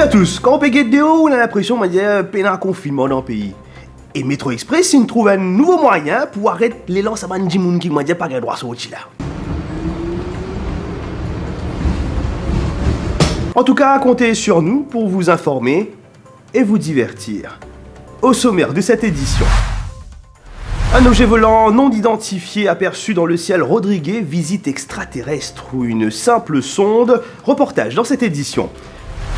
tous, quand on peut de haut, on a l'impression qu'il y a un pénal confinement dans le pays. Et Métro Express, il trouve un nouveau moyen pour arrêter l'élan à Mandjimoun qui m'a dit pas de droit sur là. En tout cas, comptez sur nous pour vous informer et vous divertir. Au sommaire de cette édition, un objet volant non identifié aperçu dans le ciel Rodriguez, visite extraterrestre ou une simple sonde, reportage dans cette édition.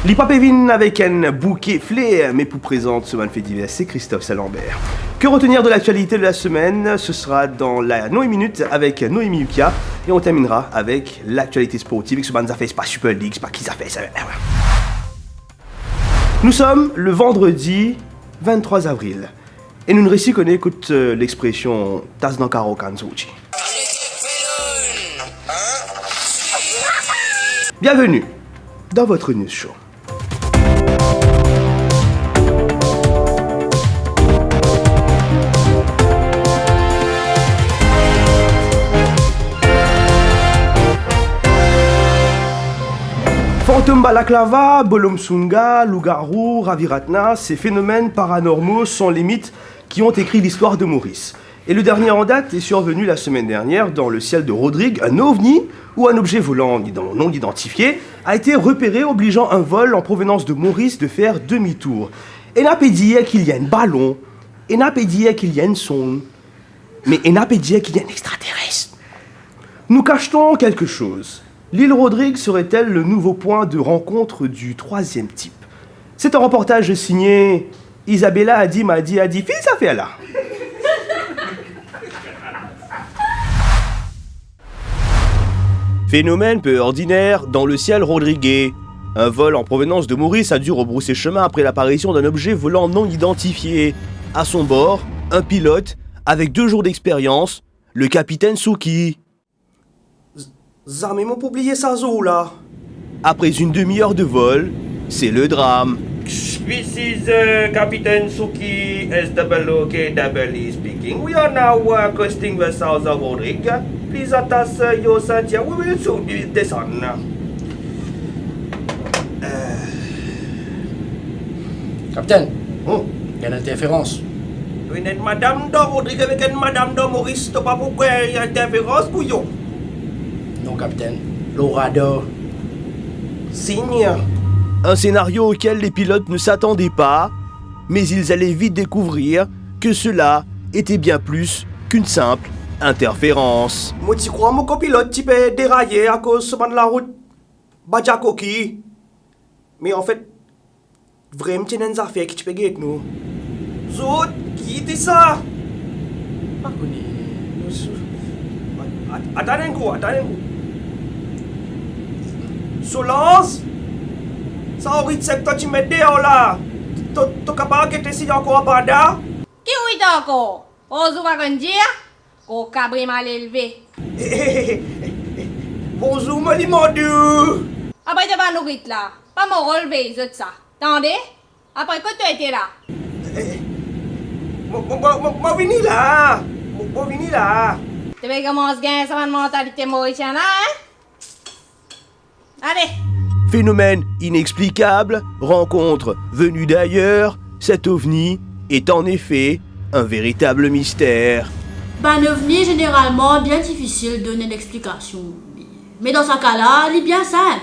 L'Ipapévin avec un bouquet flair, mais pour présente ce man fait divers, c'est Christophe Salambert. Que retenir de l'actualité de la semaine? Ce sera dans la Noémie Minute avec Noémie Yukia. Et on terminera avec l'actualité sportive avec ce man fait, c'est pas Super League, c'est pas qui ça fait, ça. Nous sommes le vendredi 23 avril. Et nous ne récits qu'on écoute l'expression Tas dans Karo Kanzouchi. Bienvenue dans votre news show. Fantôme Balaklava, Bolomsunga, Lougarou, Raviratna, ces phénomènes paranormaux sont les mythes qui ont écrit l'histoire de Maurice. Et le dernier en date est survenu la semaine dernière dans le ciel de Rodrigue, un ovni ou un objet volant non identifié a été repéré obligeant un vol en provenance de Maurice de faire demi-tour. Et n'a pas dit qu'il y a un ballon, et n'a pas dit qu'il y a une sonde, mais et n'a pas dit qu'il y a un extraterrestre. Nous cachetons quelque chose. L'île Rodrigue serait-elle le nouveau point de rencontre du troisième type? C'est un reportage signé Isabella Adi Fils ça fait là. Phénomène peu ordinaire dans le ciel Rodriguez. Un vol en provenance de Maurice a dû rebrousser chemin après l'apparition d'un objet volant non identifié. À son bord, un pilote avec 2 jours d'expérience, le capitaine Souki. Zame m'ont oublié sa zo là. Après une demi-heure de vol, c'est le drame. This is Captain Suki SWOKWE speaking. We are now coasting the south of Rodrigue. Please attach your ceinture. We will soon be descend. Capitaine, il y a une interférence. Oui, une madame de Rodrigue avec une madame de Maurice. Tu pas pourquoi il y a une interférence pour vous? Non, capitaine. L'orador. Signe. Un scénario auquel les pilotes ne s'attendaient pas, mais ils allaient vite découvrir que cela était bien plus qu'une simple interférence. Moi, tu crois mon copilote tu peux dérailler à cause de la route Badjakoki? Mais en fait, vraiment, tu as une affaire qui tu peux gagner avec nous. Zot, qui dit ça? Pas connu. Attendez un coup. Solance? Ça aurait été que tu m'aides là. Tu es capable de te signer encore à Bada? Qui est encore? Ozu va grandir? Au cabri mal élevé. Bonjour, mon limondou. Après, tu vas nous quitter là. Pas me relever, c'est ça. Attendez? Après que tu étais là. Moi, vini là. Tu veux commencer à gagner sa mentalité mauricienne, hein? Allez! Phénomène inexplicable, rencontre venue d'ailleurs, cet ovni est en effet un véritable mystère. Un ovni est généralement bien difficile de donner une explication. Mais dans ce cas-là, il est bien simple.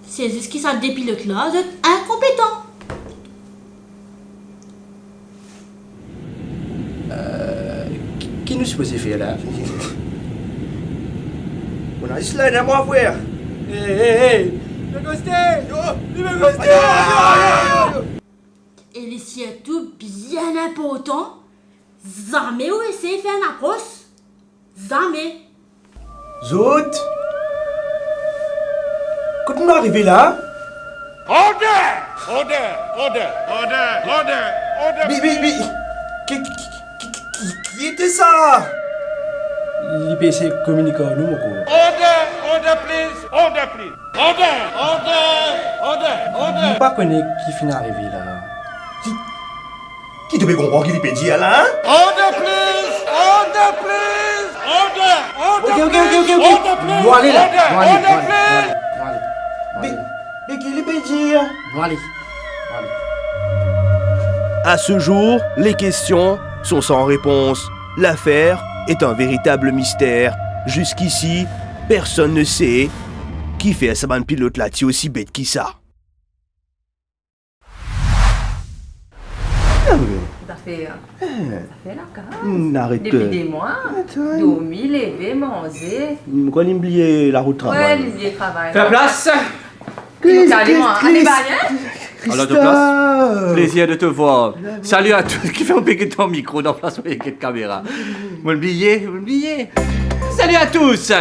C'est ce qui ça des pilotes là, vous êtes incompétents. Qui nous supposé faire là? On a juste là, moi, frère. Hey. Et les est tout bien important. Jamais ou essayer de faire une approche. Jamais. Zot. Quand on est arrivé là. Order! Mais. Qui était ça? L'IPC communique à nous, mon gros. Order, please! Je pas connaître qui finit arrivé là. Qui devait comprendre qu'il est dit là? Order, please! Ok. Nous allez là. Mais Mais qui peut dire? Bon, allez. À ce jour, les questions sont sans réponse. L'affaire est un véritable mystère. Jusqu'ici, personne ne sait qui fait à sa bande pilote là, aussi bête qui ça. Ça fait la case. Arrête. Depuis des mois, dormi, lever, manger. Quoi l'oublier la route de Ouais, travail? l'oublier travail. Fais place. Allez, allez, bagnette. Alors, de place. Plaisir de te voir. Salut à tous qui font piquer ton micro dans place avec la caméra. Vous l'oubliez. Salut à tous.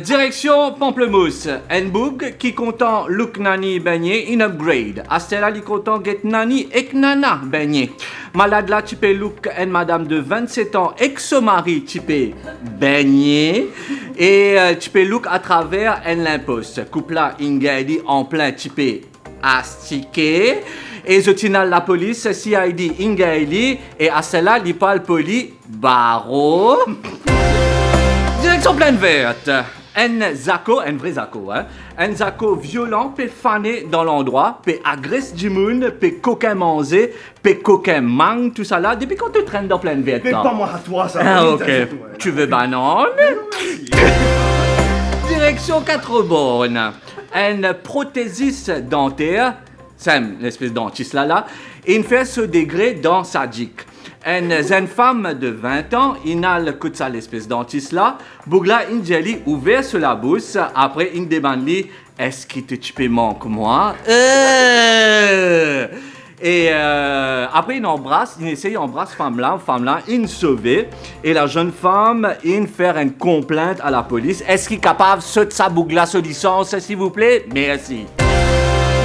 Direction Pamplemousse. Nboug qui content Look Nani Beignet in upgrade. Astella li content Get Nani ek Nana Beignet. Malade là type Look and Madame de 27 ans ex-mari type Beignet. Et type Look à travers en l'imposte. Couple là Ingedi en plein type astiqué. Et je tiens la police CID Ingaili et à cela li parle poli barreau. Direction pleine verte. Un vrai Zako, hein. Un Zako violent, peut faner dans l'endroit, peut agresse du monde, peut coquin manger, peut coquin mangue, tout ça là. Depuis quand tu traînes dans pleine verte, Mais là? pas moi à toi, ça. Ah, ok. Tu veux banane? Direction 4 bornes. Un prothésiste dentaire, c'est l'espèce de dentiste là, il fait ce degré dans sa dick. Une femme de 20 ans, il a le coup de ça, l'espèce dentiste là, Bougla Injeli ouvert sur la bouche, après il demande lui, est-ce que tu manque moi? Et après il essaye d'embrasser femme là, il sauve, et la jeune femme, il fait une complainte à la police. Est-ce qu'il est capable de sauter sa Bougla sur licence, s'il vous plaît? Merci.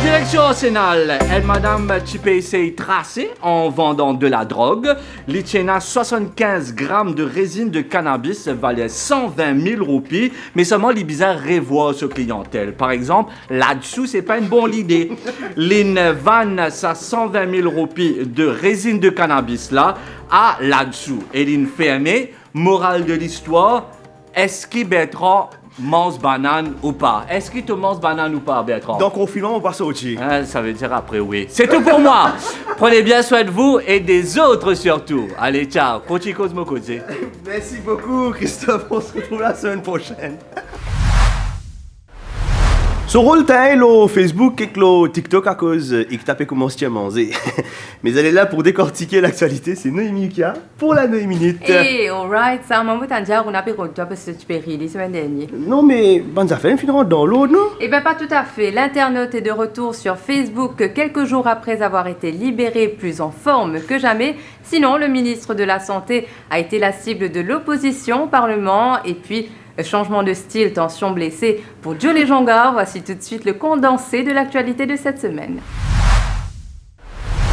Direction Arsenal, madame Chipe essaye tracer en vendant de la drogue. L'Itiena 75 grammes de résine de cannabis valait 120 000 roupies, mais seulement les bizarres revoient ce clientèle. Par exemple, là-dessous, c'est pas une bonne idée. L'in vanne sa 120 000 roupies de résine de cannabis là, à là-dessous. Et l'in fermé, morale de l'histoire, est-ce qu'il Bertrand mange banane ou pas? Est-ce qu'il te mange banane ou pas, Bertrand? Dans confinement, on passe au dessus. Ça veut dire après oui. C'est tout pour moi. Prenez bien soin de vous et des autres surtout. Allez, ciao. Kochi Cosmo Koze. Merci beaucoup, Christophe. On se retrouve la semaine prochaine. Son rôle t'as au Facebook et le TikTok à cause il tape comment se tient manger. Mais elle est là pour décortiquer l'actualité, c'est Noémie Ukia pour la Noémie Minute. Hey, alright, ça m'a dit on a pris toi parce que tu peux rire la semaine dernière. Non mais bonne affaire, finiront dans l'eau, non? Eh bien, pas tout à fait. L'internaute est de retour sur Facebook quelques jours après avoir été libéré plus en forme que jamais. Sinon, le ministre de la Santé a été la cible de l'opposition au Parlement et puis changement de style, tension blessée pour Jolé Jonga. Voici tout de suite le condensé de l'actualité de cette semaine.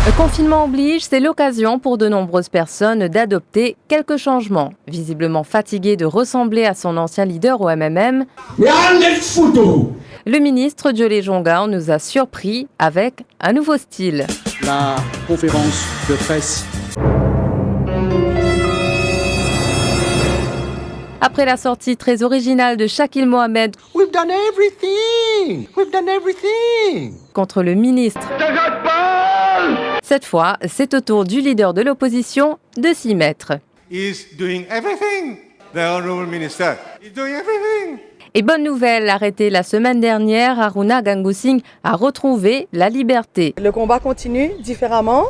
Le confinement oblige, c'est l'occasion pour de nombreuses personnes d'adopter quelques changements. Visiblement fatigué de ressembler à son ancien leader au MMM, le ministre Jolé Jonga nous a surpris avec un nouveau style. La conférence de presse. Après la sortie très originale de Shakil Mohamed We've done everything. Contre le ministre, cette fois, c'est au tour du leader de l'opposition de s'y mettre. He's doing everything. The honorable minister is doing everything. Et bonne nouvelle, arrêté la semaine dernière, Aruna Gangusing a retrouvé la liberté. Le combat continue différemment,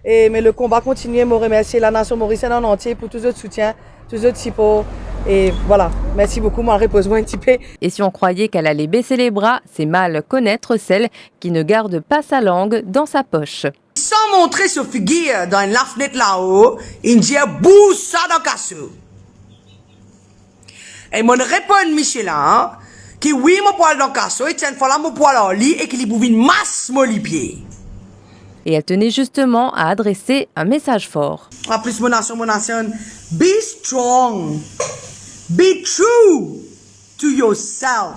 mais le combat continue. Je remercie la nation mauricienne en entier pour tout votre soutien, tout votre support. Et voilà, merci beaucoup, moi repose-moi un petit peu. Et si on croyait qu'elle allait baisser les bras, c'est mal connaître celle qui ne garde pas sa langue dans sa poche. Sans montrer ce figure dans la fenêtre là-haut, il dit bouge ça dans le cassou. Et mon répond Michelin, qui oui, mon poil dans le cassou, et tiens, voilà mon poil en lit et qu'il y bouge une masse mon pied. Et elle tenait justement à adresser un message fort. En plus, mon nation, be strong. Be true to yourself.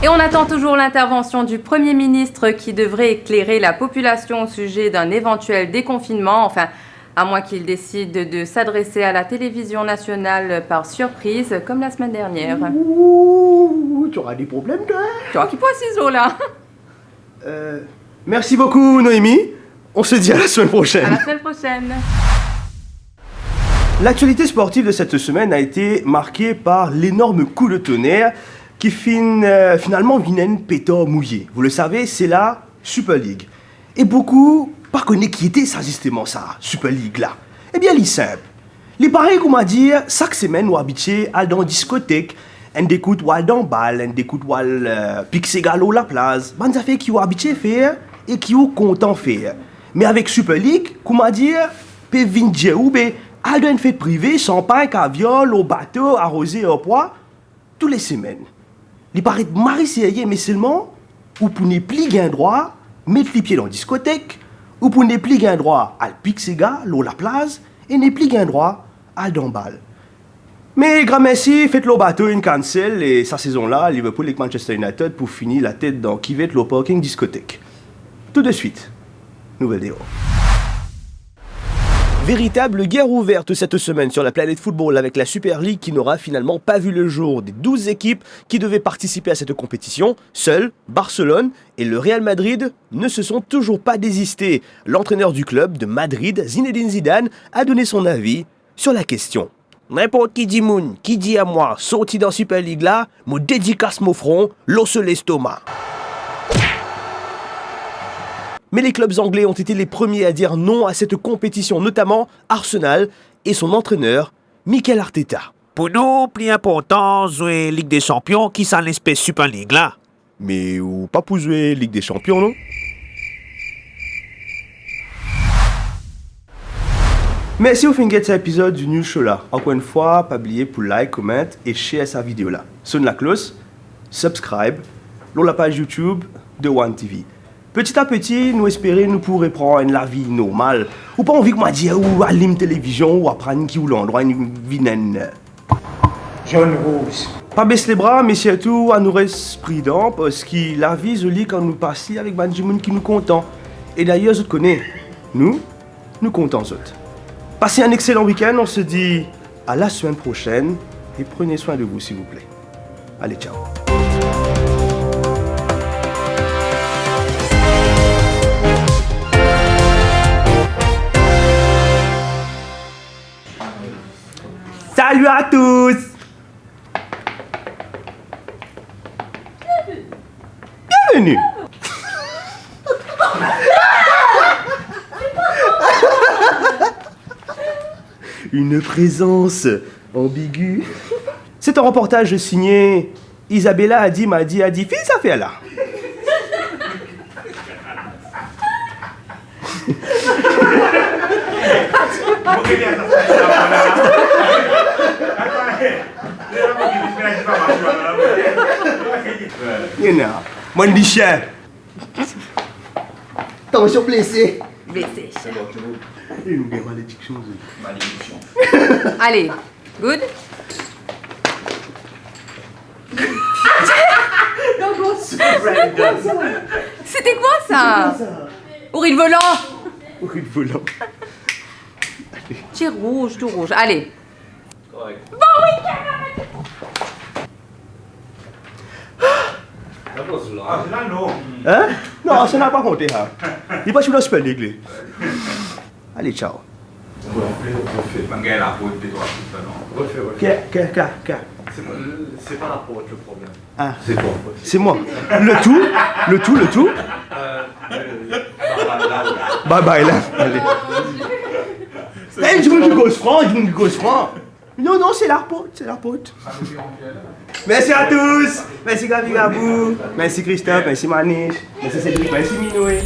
Et on attend toujours l'intervention du Premier ministre qui devrait éclairer la population au sujet d'un éventuel déconfinement. Enfin, à moins qu'il décide de s'adresser à la télévision nationale par surprise, comme la semaine dernière. Ouh, tu auras des problèmes, toi. Toi qui poids ciseaux, là. Merci beaucoup, Noémie. On se dit à la semaine prochaine. À la semaine prochaine. L'actualité sportive de cette semaine a été marquée par l'énorme coup de tonnerre qui finalement vient pétard mouillé. Vous le savez, c'est la Super League. Et beaucoup pas connaissent qui était ça justement ça, Super League là. Eh bien, il simple. Il paraît qu'on m'a dit, chaque semaine, nous habitués à dans discothèque, on écoute wal dans bal, on écoute wal pixegalo la place. Ben, ça fait qui ont habitué faire et qui ont content faire. Mais avec Super League, qu'on m'a dit, pe vinje ou be, à une fête privée, champagne, caviar, au bateau, arrosé au poids, tous les semaines. Il paraît mari sérieux, mais seulement, ou pour ne plus gain droit, mettre les pieds dans la discothèque, ou pour ne plus gain droit à pixega, l'eau la place, et ne plus gain droit à l'embal. Mais grand merci, faites le bateau une cancel, et sa saison-là, Liverpool et Manchester United pour finir la tête dans qui va être le parking discothèque. Tout de suite, nouvelle vidéo. Véritable guerre ouverte cette semaine sur la planète football avec la Super League qui n'aura finalement pas vu le jour. Des 12 équipes qui devaient participer à cette compétition, seuls Barcelone et le Real Madrid ne se sont toujours pas désistés. L'entraîneur du club de Madrid, Zinedine Zidane, a donné son avis sur la question. N'importe qui dit moun, qui dit à moi, sorti dans Super League là, me dédicace mon front, l'os l'estomac. Mais les clubs anglais ont été les premiers à dire non à cette compétition, notamment Arsenal et son entraîneur, Mikel Arteta. Pour nous, plus important, jouer Ligue des Champions qui s'en espèce Super League là. Mais ou pas pour jouer Ligue des Champions, non? Merci au fin de cet épisode du News Show là. Encore une fois, pas oublier pour like, comment et share sa vidéo là. Sonne la cloche, subscribe, sur la page YouTube de One TV. Petit à petit, nous espérons nous pourrons prendre la vie normale. Ou pas envie que moi dise ou allume télévision ou apprendre qui ou l'endroit une vie naine. Jaune Rose. Pas baisser les bras, mais surtout à nous rester prudents parce que la vie jolie quand nous passons avec Benjamin qui nous content. Et d'ailleurs, je te connais. Nous comptons autres. Passez un excellent week-end, on se dit à la semaine prochaine et prenez soin de vous s'il vous plaît. Allez, ciao. Salut à tous! Bienvenue! Une présence ambiguë. C'est un reportage signé Isabella Adi Madi Adi. Fils à faire là. Moi, je dis chien. Attention, blessé. Blessé. Il nous gagne malédiction. Allez, good. C'était quoi ça? Ouril volant. Ouril volant. J'ai rouge, tout rouge. Allez. Correct. Bon week-end. Hein? Non, ça n'a pas compté. Hein? Il va sur la Super League. Allez, ciao. C'est pas la porte le problème. Ah, c'est moi. Le tout. Bye bye là. Allez. Hey, je veux du gauche franc. Non, c'est la porte. Merci à tous. Merci Gabi Gabou. Merci Christophe. Merci Manish. Merci Cédric. Merci Minoué.